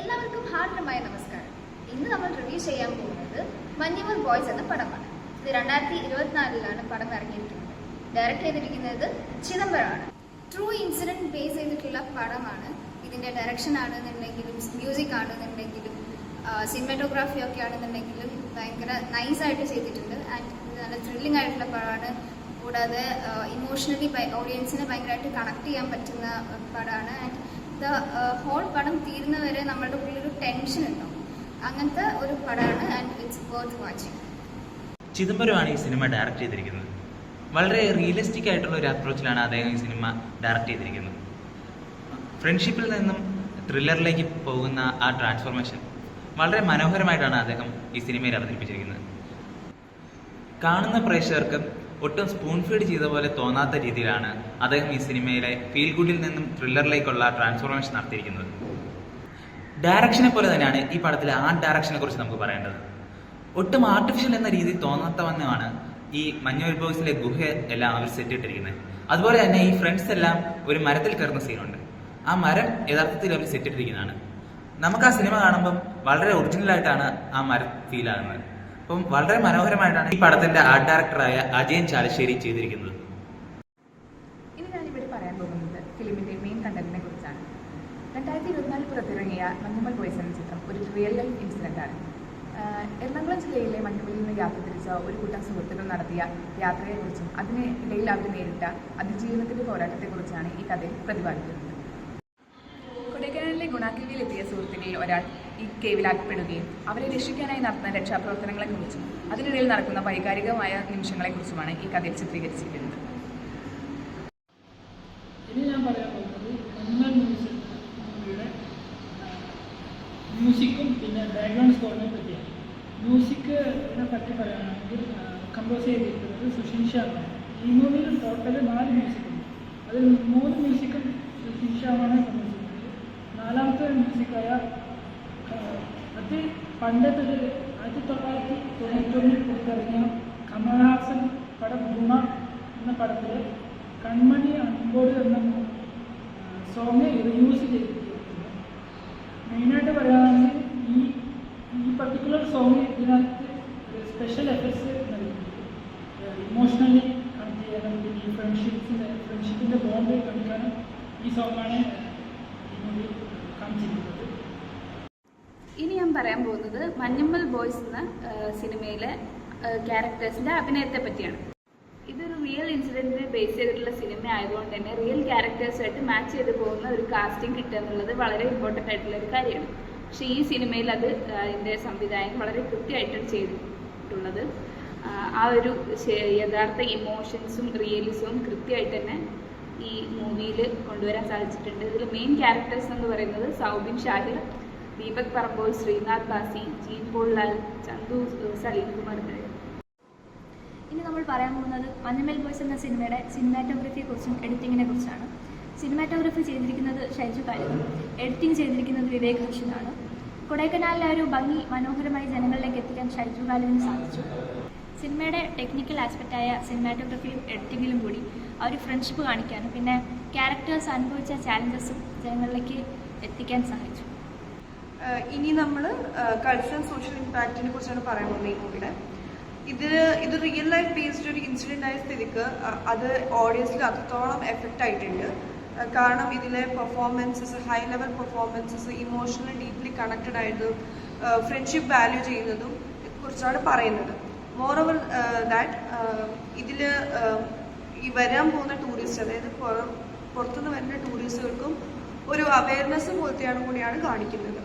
എല്ലാവർക്കും ഹാർദവമായ നമസ്കാരം. ഇന്ന് നമ്മൾ റിവ്യൂ ചെയ്യാൻ പോകുന്നത് മഞ്ഞുമൽ ബോയ്സ് എന്ന പടമാണ്. ഇത് 2024 പടം ഇറങ്ങിയിരിക്കുന്നത്. ഡയറക്റ്റ് ചെയ്തിരിക്കുന്നത് ചിദംബരമാണ്. ട്രൂ ഇൻസിഡന്റ് ബേസ് ചെയ്തിട്ടുള്ള പടമാണ്. ഇതിന്റെ ഡയറക്ഷൻ ആണെന്നുണ്ടെങ്കിലും മ്യൂസിക് ആണെന്നുണ്ടെങ്കിലും സിനിമാറ്റോഗ്രാഫി ഒക്കെ ആണെന്നുണ്ടെങ്കിലും ഭയങ്കര നൈസായിട്ട് ചെയ്തിട്ടുണ്ട്. ആൻഡ് ഇത് നല്ല ത്രില്ലിംഗ് ആയിട്ടുള്ള പടമാണ്. കൂടാതെ ഇമോഷണലി ഓഡിയൻസിനെ ഭയങ്കരമായിട്ട് കണക്ട് ചെയ്യാൻ പറ്റുന്ന പടമാണ്. ആൻഡ് ഹോൾ പടം തീരുന്നവരെ നമ്മളുടെ ഉള്ളിലൊരു ടെൻഷൻ ഉണ്ടാവും. അങ്ങനത്തെ ഒരു പടമാണ്. And it's worth watching. ചിദംബരമാണ് ഈ സിനിമ ഡയറക്റ്റ് ചെയ്തിരിക്കുന്നത്. വളരെ റിയലിസ്റ്റിക് ആയിട്ടുള്ള ഒരു അപ്രോച്ചിലാണ് അദ്ദേഹം ഈ സിനിമ ഡയറക്റ്റ് ചെയ്തിരിക്കുന്നത്. ഫ്രണ്ട്ഷിപ്പിൽ നിന്നും ത്രില്ലറിലേക്ക് പോകുന്ന ആ ട്രാൻസ്ഫോർമേഷൻ വളരെ മനോഹരമായിട്ടാണ് അദ്ദേഹം ഈ സിനിമയിൽ അവതരിപ്പിച്ചിരിക്കുന്നത്. കാണുന്ന പ്രേക്ഷകർക്ക് ഒട്ടും സ്പൂൺ ഫീഡ് ചെയ്ത പോലെ തോന്നാത്ത രീതിയിലാണ് അദ്ദേഹം ഈ സിനിമയിലെ ഫീൽ ഗുഡിൽ നിന്നും ത്രില്ലറിലേക്കുള്ള ട്രാൻസ്ഫോർമേഷൻ നടത്തിയിരിക്കുന്നത്. ഡയറക്ഷനെ പോലെ തന്നെയാണ് ഈ പടത്തിലെ ആർട്ട് ഡയറക്ഷനെ കുറിച്ച് നമുക്ക് പറയേണ്ടത്. ഒട്ടും ആർട്ടിഫിഷ്യൽ എന്ന രീതിയിൽ തോന്നാത്തവണ്ണമാണ് ഈ മഞ്ഞുമൽ ബോയ്സിലെ ഗുഹ എല്ലാം അവർ സെറ്റ് ഇട്ടിരിക്കുന്നത്. അതുപോലെ തന്നെ ഈ ഫ്രണ്ട്സ് എല്ലാം ഒരു മരത്തിൽ കയറുന്ന സീനുണ്ട്. ആ മരം യഥാർത്ഥത്തിൽ അവർ സെറ്റ് ഇട്ടിരിക്കുന്നതാണ്. നമുക്ക് ആ സിനിമ കാണുമ്പം വളരെ ഒറിജിനലായിട്ടാണ് ആ മരം ഫീൽ ആകുന്നത്. അപ്പം വളരെ മനോഹരമായിട്ടാണ് ഈ പടത്തിന്റെ ആർട്ട് ഡയറക്ടറായ അജയൻ ചാലശ്ശേരി ചെയ്തിരിക്കുന്നത്. ഇനി ഞാനിവിടെ പറയാൻ പോകുന്നത് ഫിലിമിന്റെ മെയിൻ കണ്ടന്റിനെ കുറിച്ചാണ്. 2024 പുറത്തിറങ്ങിയ മഞ്ഞുമൽ ബോയ്സ് എന്ന ചിത്രം ഒരു റിയൽ ലൈഫ് ഇൻസിഡന്റ് ആണ്. എറണാകുളം ജില്ലയിലെ മഞ്ഞുമലിൽ നിന്ന് യാത്ര തിരിച്ച ഒരു കൂട്ടം സുഹൃത്തുക്കൾ നടത്തിയ യാത്രയെക്കുറിച്ചും അതിനിടയിൽ അവർ നേരിട്ട അതിജീവനത്തിന്റെ പോരാട്ടത്തെക്കുറിച്ചാണ് ഈ കഥയിൽ പ്രതിപാദിക്കുന്നത്. കൊടൈക്കനാലിലെ ഗുണാക്കേവിലെത്തിയ സുഹൃത്തുക്കളിൽ ഒരാൾ ഈ കേവിലാക്കപ്പെടുകയും അവരെ രക്ഷിക്കാനായി നടത്തുന്ന രക്ഷാപ്രവർത്തനങ്ങളെക്കുറിച്ചും അതിനിടയിൽ നടക്കുന്ന വൈകാരികമായ നിമിഷങ്ങളെക്കുറിച്ചുമാണ് ഈ കഥയിൽ ചിത്രീകരിച്ചിരിക്കുന്നത്. ഇനി ഞാൻ പറയാൻ പോകുന്നത് മഞ്ഞുമൽ മൂവിയുടെ മ്യൂസിക്കും പിന്നെ ബാക്ക്ഗ്രൗണ്ട് സ്കോറിനെ പറ്റിയാണ്. മ്യൂസിക്കിനെ പറ്റി പറയുകയാണെങ്കിൽ കമ്പോസ് ചെയ്തിരിക്കുന്നത് സുഷിൻ ശ്യാമാണ്. ഈ മൂവിയിൽ ടോട്ടൽ 4 മ്യൂസിക്കുണ്ട്. അതിൽ 3 മ്യൂസിക്കും സുഷിൻ ശ്യാമാണ് കമ്പോസ് ചെയ്യുന്നത്. 4ാമത്തെ മ്യൂസിക്കായ അത് പണ്ടത്തെ 1991 പുറത്തിറങ്ങിയ കമൽഹാസൻ പടം ഗുണ എന്ന പടത്തിൽ കൺമണി അൺബോർഡ് എന്ന സോങ് റീയൂസ് ചെയ്തിരിക്കുന്നു. മെയിനായിട്ട് പറയുകയാണെങ്കിൽ ഈ പർട്ടിക്കുലർ സോങ് ഇതിനകത്ത് സ്പെഷ്യൽ എഫക്ട്സ് നൽകുന്നുണ്ട്. ഇമോഷണലി കണക്ട് ചെയ്യാനും പിന്നെ ഈ ഫ്രണ്ട്ഷിപ്പിൻ്റെ ബോണ്ട് കാണിക്കാനും ഈ സോങ്ങാണ് ഈ മൂവി കാണിച്ചിരിക്കുന്നത്. ഇനി ഞാൻ പറയാൻ പോകുന്നത് മഞ്ഞുമൽ ബോയ്സ് എന്ന സിനിമയിലെ ക്യാരക്ടേഴ്സിന്റെ അഭിനയത്തെ പറ്റിയാണ്. ഇതൊരു റിയൽ ഇൻസിഡന്റിനെ ബേസ് ചെയ്തിട്ടുള്ള സിനിമ ആയതുകൊണ്ട് തന്നെ റിയൽ ക്യാരക്ടേഴ്സുമായിട്ട് മാച്ച് ചെയ്ത് പോകുന്ന ഒരു കാസ്റ്റിംഗ് കിട്ടുക എന്നുള്ളത് വളരെ ഇമ്പോർട്ടൻ്റ് ആയിട്ടുള്ള ഒരു കാര്യമാണ്. പക്ഷേ ഈ സിനിമയിൽ അത് അതിൻ്റെ സംവിധായകൻ വളരെ കൃത്യമായിട്ടാണ് ചെയ്തിട്ടുള്ളത്. ആ ഒരു യഥാർത്ഥ ഇമോഷൻസും റിയലിസവും കൃത്യമായിട്ട് തന്നെ ഈ മൂവിയിൽ കൊണ്ടുവരാൻ സാധിച്ചിട്ടുണ്ട്. ഇതിൽ മെയിൻ ക്യാരക്ടേഴ്സ് എന്ന് പറയുന്നത് സൗബിൻ ഷാഹിർ, ദീപക് പറമ്പോൾ, ശ്രീനാഥ് ബാസി, ജീൻ പോൾ ലാൽ, ചന്തു സലീം കുമാർ എന്നിവർ. ഇനി നമ്മൾ പറയാൻ പോകുന്നത് മഞ്ഞുമൽ ബോയ്സ് എന്ന സിനിമയുടെ സിനിമാറ്റോഗ്രഫിയെക്കുറിച്ചും എഡിറ്റിങ്ങിനെ കുറിച്ചാണ്. സിനിമാറ്റോഗ്രഫി ചെയ്തിരിക്കുന്നത് ഷൈജു കാലിനും എഡിറ്റിംഗ് ചെയ്തിരിക്കുന്നത് വിവേക് ഹർഷനാണ്. കൊടൈക്കനാലിലെ ഒരു ഭംഗി മനോഹരമായി ജനങ്ങളിലേക്ക് എത്തിക്കാൻ ഷൈജു കാലിന് സാധിച്ചു. സിനിമയുടെ ടെക്നിക്കൽ ആസ്പെക്റ്റായ സിനിമാറ്റോഗ്രഫിയിലും എഡിറ്റിങ്ങിലും കൂടി ആ ഒരു ഫ്രണ്ട്ഷിപ്പ് കാണിക്കാനും പിന്നെ ക്യാരക്ടേഴ്സ് അനുഭവിച്ച ചാലഞ്ചസും ജനങ്ങളിലേക്ക് എത്തിക്കാൻ സഹായിച്ചു. ഇനി നമ്മൾ കൾച്ചറൽ സോഷ്യൽ ഇമ്പാക്റ്റിനെ കുറിച്ചാണ് പറയാൻ പോകുന്നത്. ഈ മൂവിയുടെ ഇത് റിയൽ ലൈഫ് ബേസ്ഡ് ഒരു ഇൻസിഡന്റ് ആയ സ്ഥിതിക്ക് അത് ഓഡിയൻസിൽ അത്രത്തോളം എഫക്റ്റ് ആയിട്ടുണ്ട്. കാരണം ഇതിലെ performances, high level performances, emotionally deeply connected ആയതും ഫ്രണ്ട്ഷിപ്പ് വാല്യൂ ചെയ്യുന്നതും കുറിച്ചാണ് പറയുന്നത്. മോറോവർ ദാറ്റ് ഇതിൽ ഈ വരാൻ പോകുന്ന ടൂറിസ്റ്റ്, അതായത് പുറത്തുനിന്ന് വരുന്ന ടൂറിസ്റ്റുകൾക്കും ഒരു അവയർനെസ് പോലത്തെയാണ് കൂടിയാണ് കാണിക്കുന്നത്.